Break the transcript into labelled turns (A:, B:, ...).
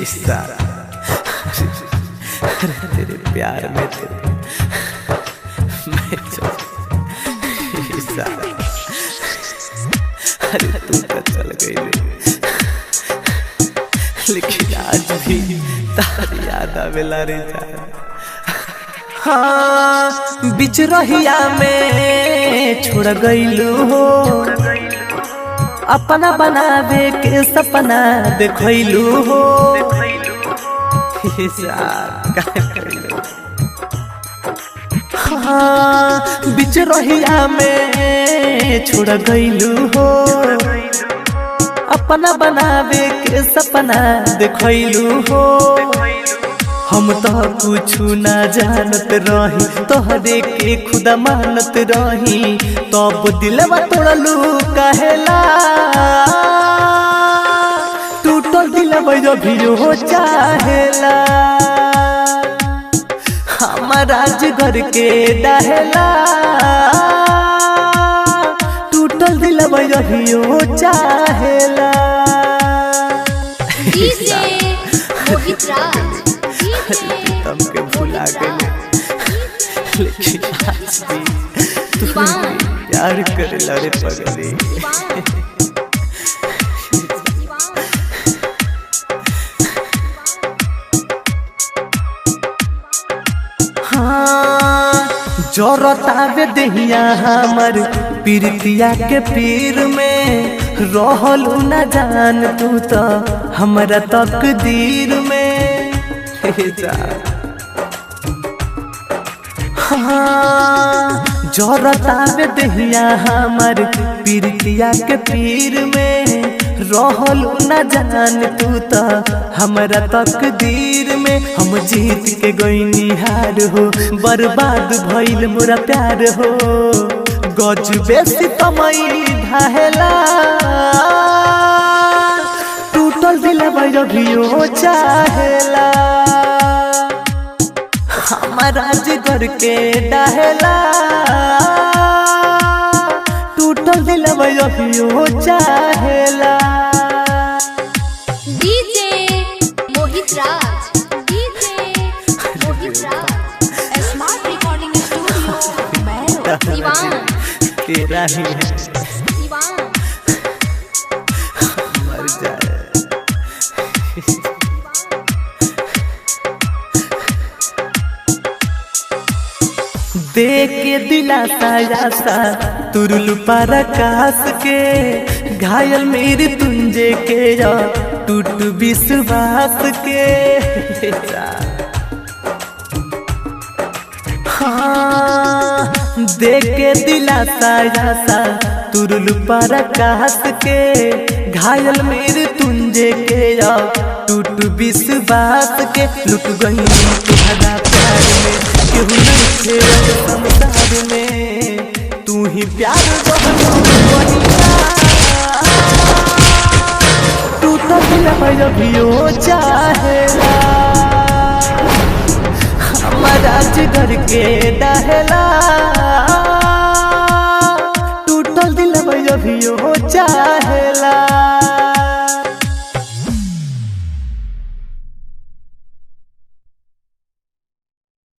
A: सारा तेरे प्यार में तो मैं तो सारा अरे तू तो चल गई लेकिन आज भी तारी याद आवेला रे जान। हाँ बिच रहिया में छोड़ गईलू हो, अपना बनावे के सपना देखलू हो। हाँ बिच रहिया में छोड़ गईलू हो, अपना बनावे के सपना देखलू हो। हम तो कुछ ना जानत रही, तोहरे के खुदा मानत रही, तब दिलवा तोड़लू कहेला। टूटल दिलवा जो भी हो चाहेला, हमारा घर के डहेला। टूटल दिलवा जो भी हो चाहेला। तुमके भुला गए लेकिन आज भी तू प्यार करे लड़े पगले। हाँ जोरतावे दहिया हमर पीरतिया के पीर में, रहलू न जान तू तो हमरा तकदीर में। हाँ जोरतावे दहिया हमर पीरतिया के पीर में, रहलू न जान तू तो हमरा तकदीर में। हम जीत के गईनी हार हो, बर्बाद भइल मोरा प्यार हो। गजबे सितमई ढाहेला, टूटल दिलवा भी हो चाहेला। हमारा जिगर के डहेला, टूटल दिलवा भी हो चाहेला।
B: डीजे मोहित राज, डीजे मोहित राज, स्मार्ट रिकॉर्डिंग स्टूडियो मैरो दीवान
A: तेरा ही है
B: दीवान
A: मर जाए। देख के दिलासा आशा तुरुल पर आकाश के, घायल मेरी तुंजे के या टूट विश्वास के। हाँ देख के दिलासा आशा तुरुल पर आकाश के, घायल मेरे तुंजे के या टूट विश्वास के। लुट गई तुम्हारा प्यार में, केहू नहीं थे संसार में, तू ही प्यार टूटा दिलवा भी हो चाहेला। हमारा जिगर के डहेला,